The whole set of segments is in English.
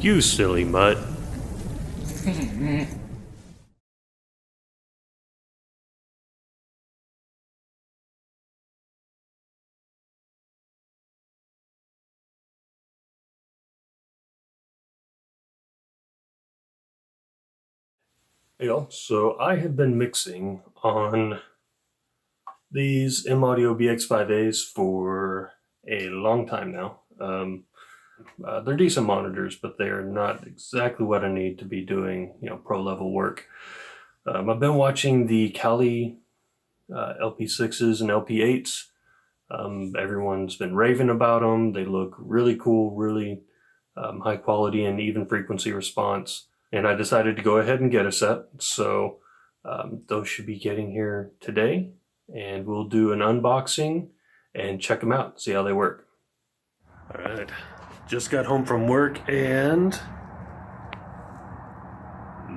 You silly mutt. Hey y'all, so I have been mixing on these M-Audio BX5As for a long time now. They're decent monitors, but they are not exactly what I need to be doing, pro level work. I've been watching the Kali LP6s and LP8s. Everyone's been raving about them. They look really cool, really high quality and even frequency response. And I decided to go ahead and get a set. So those should be getting here today. And we'll do an unboxing and check them out, see how they work. All right, just got home from work and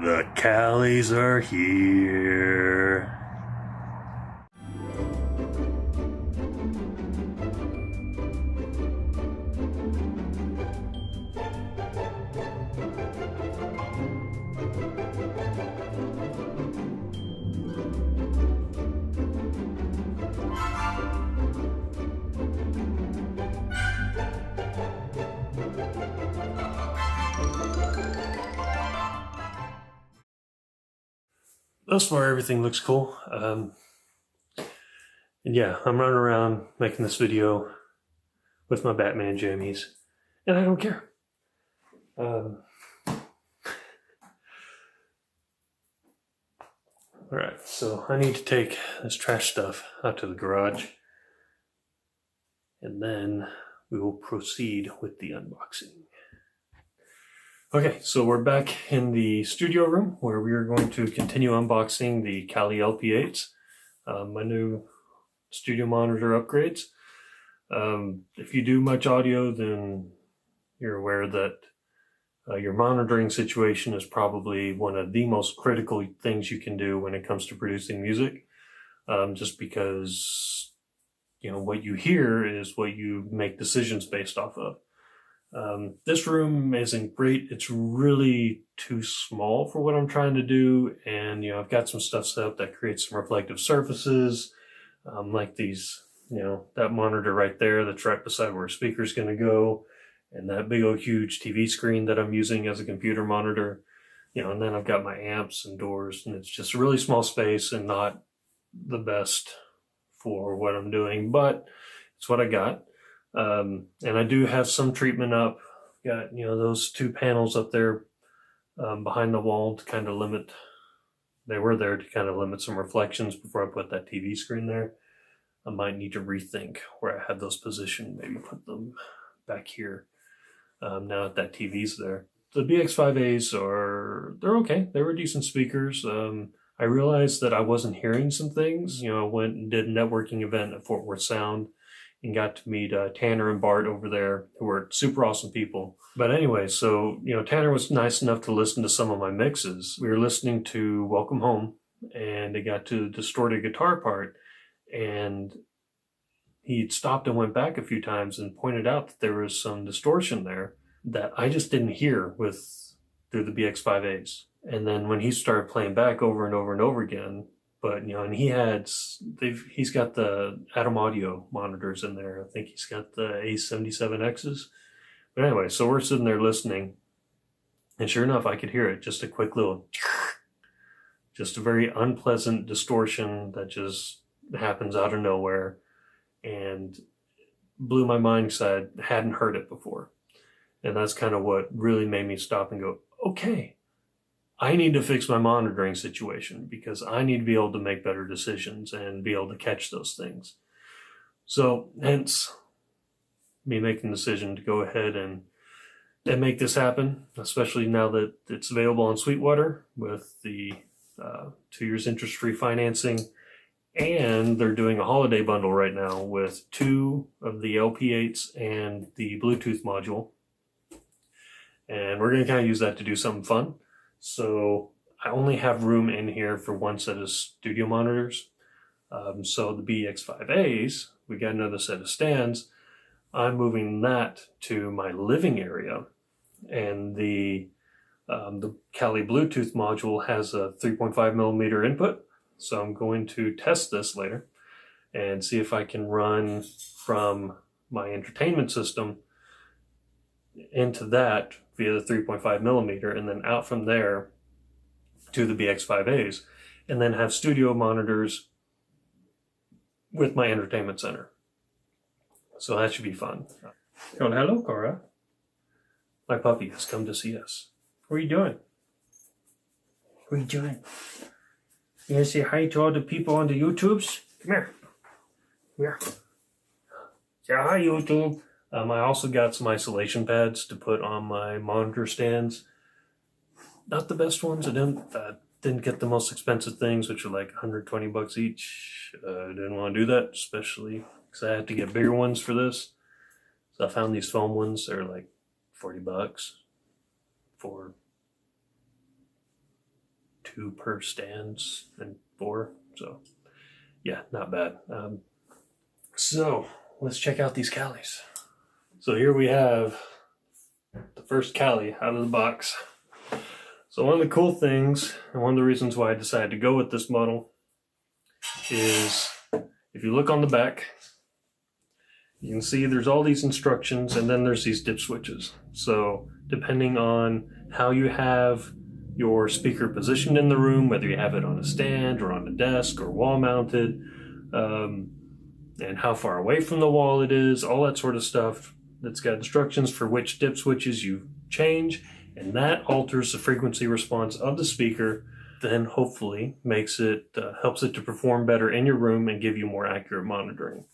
the Kalis are here. Thus far, everything looks cool. And yeah, I'm running around making this video with my Batman jammies, and I don't care. Alright, so I need to take this trash stuff out to the garage, and then we will proceed with the unboxing. Okay, so we're back in the studio room where we are going to continue unboxing the Kali LP8s, my new studio monitor upgrades. If you do much audio, then you're aware that your monitoring situation is probably one of the most critical things you can do when it comes to producing music, just because what you hear is what you make decisions based off of. This room isn't great. It's really too small for what I'm trying to do, and I've got some stuff set up that creates some reflective surfaces, like these, that monitor right there that's right beside where a speaker's going to go, and that big old huge TV screen that I'm using as a computer monitor, and then I've got my amps and doors, and it's just a really small space and not the best for what I'm doing, but it's what I got. And I do have some treatment up. Got, those two panels up there behind the wall to kind of limit, they were there to kind of limit some reflections before I put that TV screen there. I might need to rethink where I had those positioned, maybe put them back here now that TV's there. The BX5As they're okay. They were decent speakers. I realized that I wasn't hearing some things. I went and did a networking event at Fort Worth Sound and got to meet Tanner and Bart over there, who were super awesome people. But anyway, so, Tanner was nice enough to listen to some of my mixes. We were listening to Welcome Home, and it got to the distorted guitar part, and he stopped and went back a few times and pointed out that there was some distortion there that I just didn't hear through the BX5As. And then when he started playing back over and over and over again, but and he's got the Atom Audio monitors in there. I think he's got the A77Xs. But anyway, so we're sitting there listening, and sure enough, I could hear it. Just a quick little, just a very unpleasant distortion that just happens out of nowhere, and blew my mind because I hadn't heard it before. And that's kind of what really made me stop and go, okay, I need to fix my monitoring situation because I need to be able to make better decisions and be able to catch those things. So hence me making the decision to go ahead and make this happen, especially now that it's available on Sweetwater with the 2 years interest-free financing. And they're doing a holiday bundle right now with 2 of the LP8s and the Bluetooth module. And we're going to kind of use that to do something fun. So I only have room in here for one set of studio monitors. So the BX5As, we got another set of stands. I'm moving that to my living area. and the Kali Bluetooth module has a 3.5 millimeter input. So I'm going to test this later and see if I can run from my entertainment system into that via the 3.5 millimeter and then out from there to the BX5As, and then have studio monitors with my entertainment center. So that should be fun. Oh, hello, Cora. My puppy has come to see us. What are you doing? What are you doing? You gonna say hi to all the people on the YouTubes? Come here. Come here. Say hi, YouTube. I also got some isolation pads to put on my monitor stands. Not the best ones. I didn't get the most expensive things, which are like 120 bucks each. I didn't want to do that, especially because I had to get bigger ones for this. So I found these foam ones. They're like 40 bucks for 2 per stands and 4. So yeah, not bad. So let's check out these Kalis. So here we have the first Kali out of the box. So one of the cool things, and one of the reasons why I decided to go with this model, is if you look on the back, you can see there's all these instructions, and then there's these dip switches. So depending on how you have your speaker positioned in the room, whether you have it on a stand or on a desk or wall mounted, and how far away from the wall it is, all that sort of stuff, that's got instructions for which dip switches you change, and that alters the frequency response of the speaker, then hopefully makes it, helps it to perform better in your room and give you more accurate monitoring.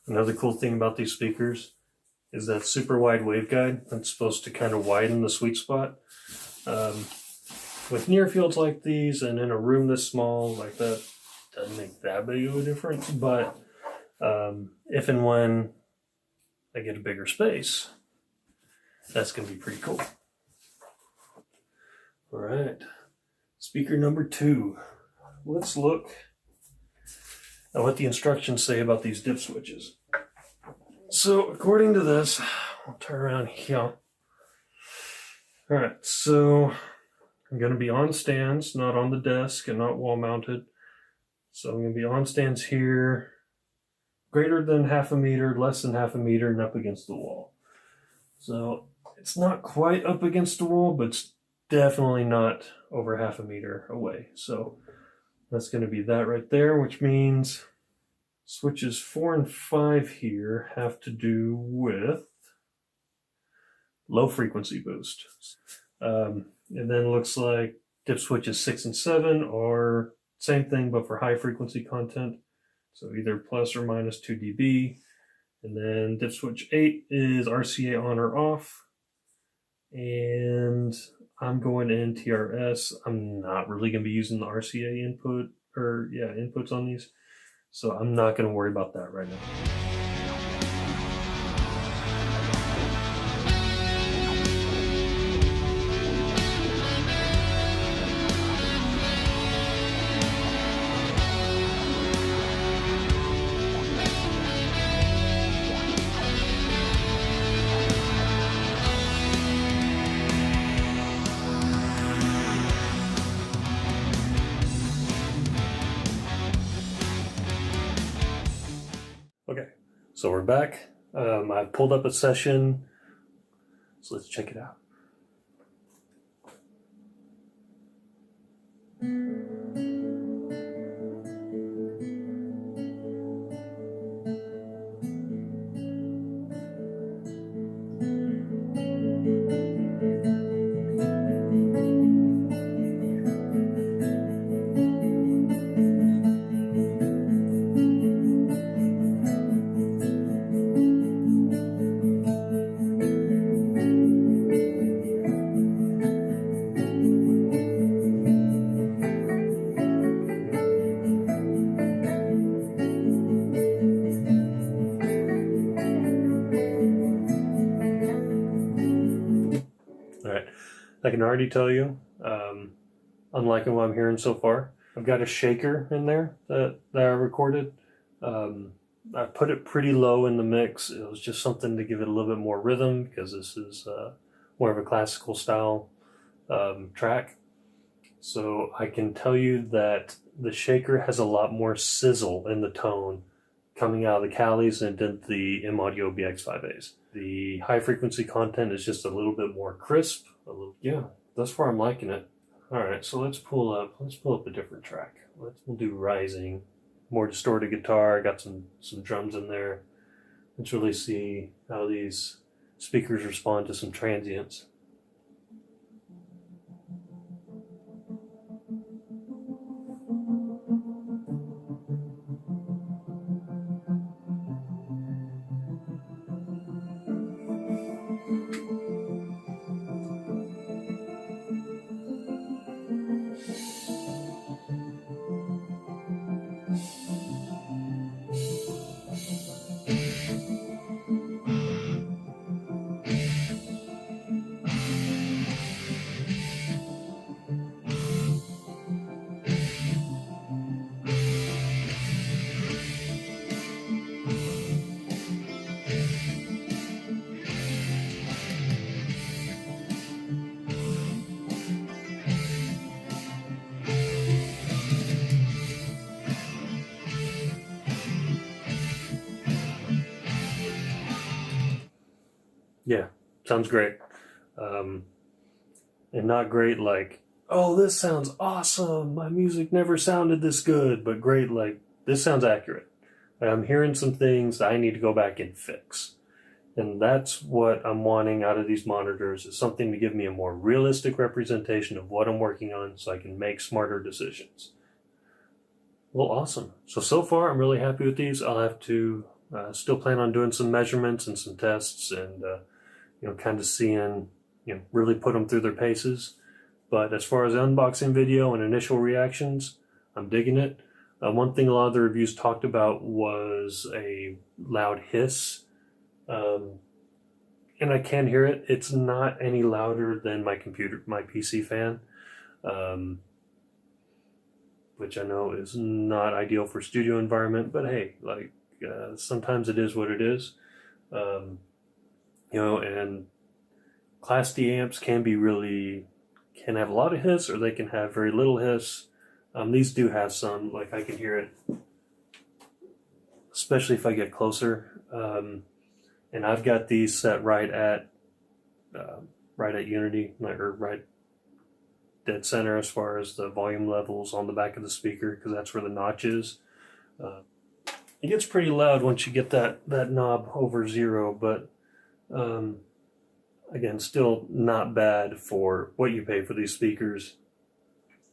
Another cool thing about these speakers is that super wide waveguide that's supposed to kind of widen the sweet spot. With near fields like these and in a room this small like that, doesn't make that big of a difference, but if and when I get a bigger space, that's going to be pretty cool. All right, speaker number 2. Let's look at what the instructions say about these dip switches. So according to this, I'll turn around here. All right, so I'm going to be on stands, not on the desk and not wall mounted. So I'm going to be on stands here, greater than 0.5 meter, less than 0.5 meter, and up against the wall. So it's not quite up against the wall, but it's definitely not over 0.5 meter away. So that's going to be that right there, which means switches 4 and 5 here have to do with low frequency boost. And then looks like dip switches 6 and 7 are same thing, but for high frequency content. So either plus or minus 2 dB. And then dip switch 8 is RCA on or off. And I'm going in TRS. I'm not really going to be using the RCA input or inputs on these. So I'm not going to worry about that right now. Okay, so we're back. I pulled up a session, so let's check it out. All right, I can already tell you, I'm liking what I'm hearing so far. I've got a shaker in there that I recorded. I put it pretty low in the mix. It was just something to give it a little bit more rhythm because this is more of a classical style track. So I can tell you that the shaker has a lot more sizzle in the tone coming out of the Kalis than did the M-Audio BX5As. The high frequency content is just a little bit more crisp. Yeah, thus far I'm liking it. All right, so let's pull up a different track. We'll do Rising, more distorted guitar. Got some drums in there. Let's really see how these speakers respond to some transients. Yeah, sounds great. And not great like, oh, this sounds awesome, my music never sounded this good, but great like, this sounds accurate. I'm hearing some things that I need to go back and fix. And that's what I'm wanting out of these monitors, is something to give me a more realistic representation of what I'm working on so I can make smarter decisions. Well, awesome. So far I'm really happy with these. I'll have to still plan on doing some measurements and some tests and kind of seeing, really put them through their paces. But as far as the unboxing video and initial reactions, I'm digging it. One thing a lot of the reviews talked about was a loud hiss. And I can hear it. It's not any louder than my PC fan, which I know is not ideal for studio environment, but hey, sometimes it is what it is. And Class D amps can have a lot of hiss, or they can have very little hiss. These do have some, like I can hear it, especially if I get closer. And I've got these set right at unity, or right dead center as far as the volume levels on the back of the speaker, because that's where the notch is. It gets pretty loud once you get that knob over 0, but again, still not bad for what you pay for these speakers,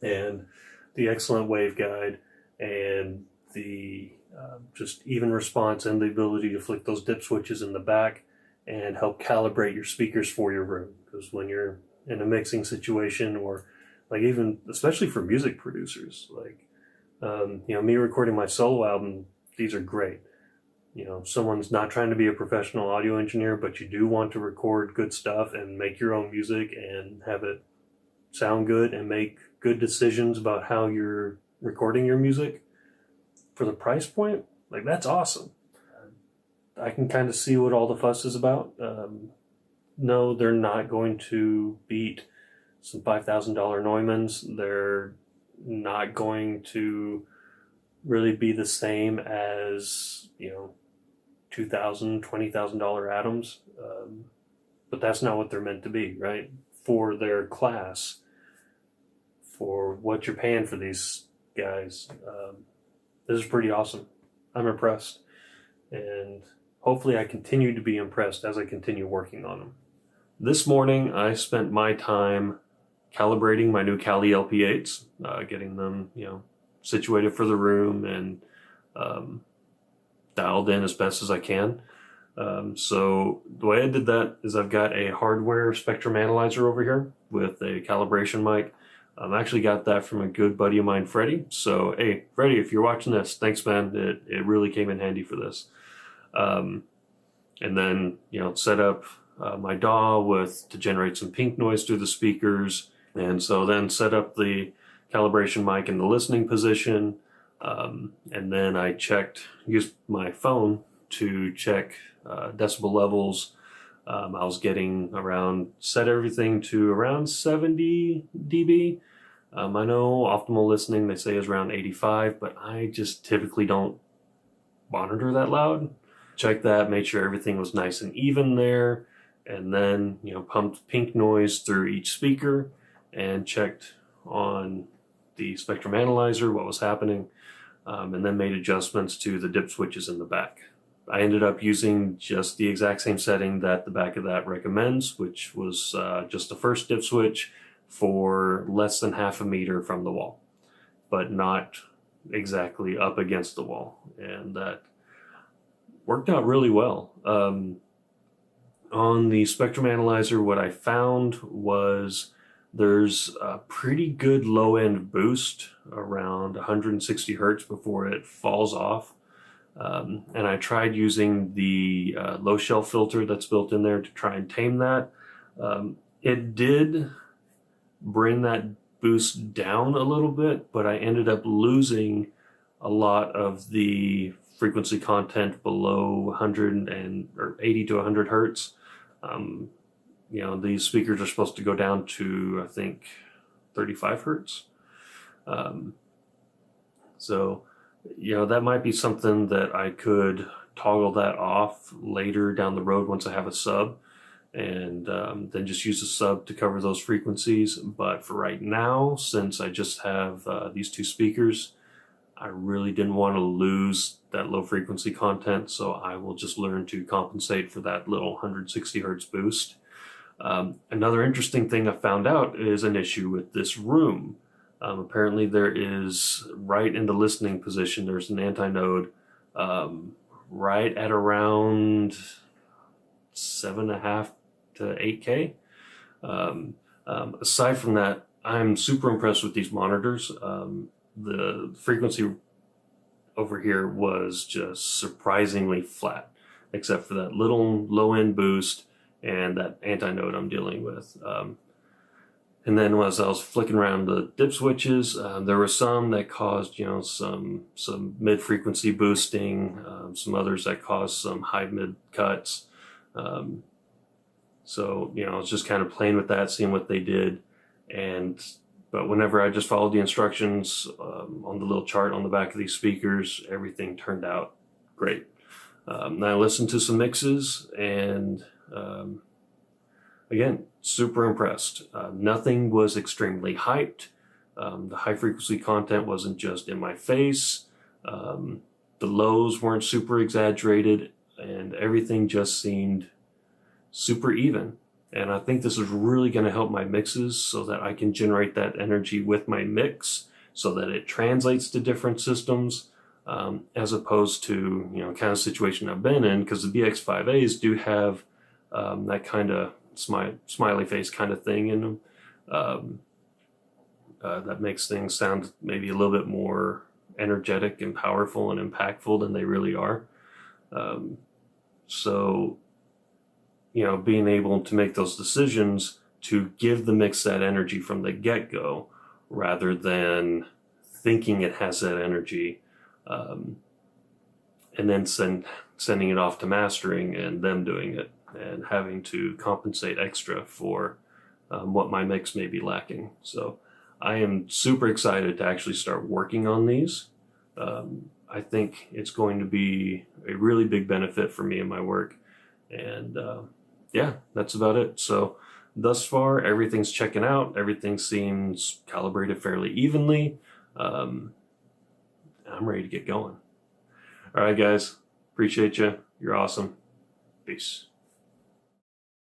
and the excellent waveguide, and the just even response, and the ability to flick those dip switches in the back and help calibrate your speakers for your room. Because when you're in a mixing situation, or even especially for music producers, me recording my solo album, these are great. Someone's not trying to be a professional audio engineer, but you do want to record good stuff and make your own music and have it sound good and make good decisions about how you're recording your music. For the price point, that's awesome. I can kind of see what all the fuss is about. No, they're not going to beat some $5,000 Neumanns. They're not going to really be the same as, $2,000, $20,000 Atoms. But that's not what they're meant to be, right? For their class, for what you're paying for these guys. This is pretty awesome. I'm impressed. And hopefully I continue to be impressed as I continue working on them. This morning I spent my time calibrating my new Kali LP8s, getting them, situated for the room and dialed in as best as I can. So the way I did that is I've got a hardware spectrum analyzer over here with a calibration mic. I actually got that from a good buddy of mine, Freddie. So, hey, Freddie, if you're watching this, thanks, man. It really came in handy for this. And then, set up my DAW to generate some pink noise through the speakers. And so then set up the calibration mic in the listening position. And then I used my phone to check decibel levels I was getting set everything to around 70 dB. I know optimal listening, they say, is around 85, but I just typically don't monitor that loud. Check that, made sure everything was nice and even there, and then, pumped pink noise through each speaker and checked on the spectrum analyzer what was happening, and then made adjustments to the dip switches in the back. I ended up using just the exact same setting that the back of that recommends, which was just the first dip switch for less than half a meter from the wall, but not exactly up against the wall. And that worked out really well. On the spectrum analyzer, what I found was there's a pretty good low-end boost around 160 hertz before it falls off. And I tried using the low shelf filter that's built in there to try and tame that. It did bring that boost down a little bit, but I ended up losing a lot of the frequency content below 80 to 100 hertz. These speakers are supposed to go down to, I think, 35 hertz. So that might be something that I could toggle that off later down the road once I have a sub, and then just use the sub to cover those frequencies. But for right now, since I just have these two speakers, I really didn't want to lose that low frequency content, so I will just learn to compensate for that little 160 hertz boost. Another interesting thing I found out is an issue with this room. Apparently there is, right in the listening position, there's an antinode right at around 7.5 to 8K. Aside from that, I'm super impressed with these monitors. The frequency over here was just surprisingly flat, except for that little low-end boost and that antinode I'm dealing with. And then as I was flicking around the dip switches, there were some that caused, some mid-frequency boosting, some others that caused some high-mid cuts. So, I was just kind of playing with that, seeing what they did. But whenever I just followed the instructions on the little chart on the back of these speakers, everything turned out great. I listened to some mixes, and again, super impressed. Nothing was extremely hyped. The high frequency content wasn't just in my face. The lows weren't super exaggerated, and everything just seemed super even. And I think this is really going to help my mixes so that I can generate that energy with my mix so that it translates to different systems, as opposed to, kind of situation I've been in, because the BX5As do have that kind of smiley face kind of thing in them. That makes things sound maybe a little bit more energetic and powerful and impactful than they really are. So, being able to make those decisions to give the mix that energy from the get-go rather than thinking it has that energy, and then sending it off to mastering and them doing it and having to compensate extra for what my mix may be lacking. So I am super excited to actually start working on these. I think it's going to be a really big benefit for me in my work. And yeah, that's about it. So thus far, everything's checking out. Everything seems calibrated fairly evenly. I'm ready to get going. All right, guys. Appreciate you. You're awesome. Peace.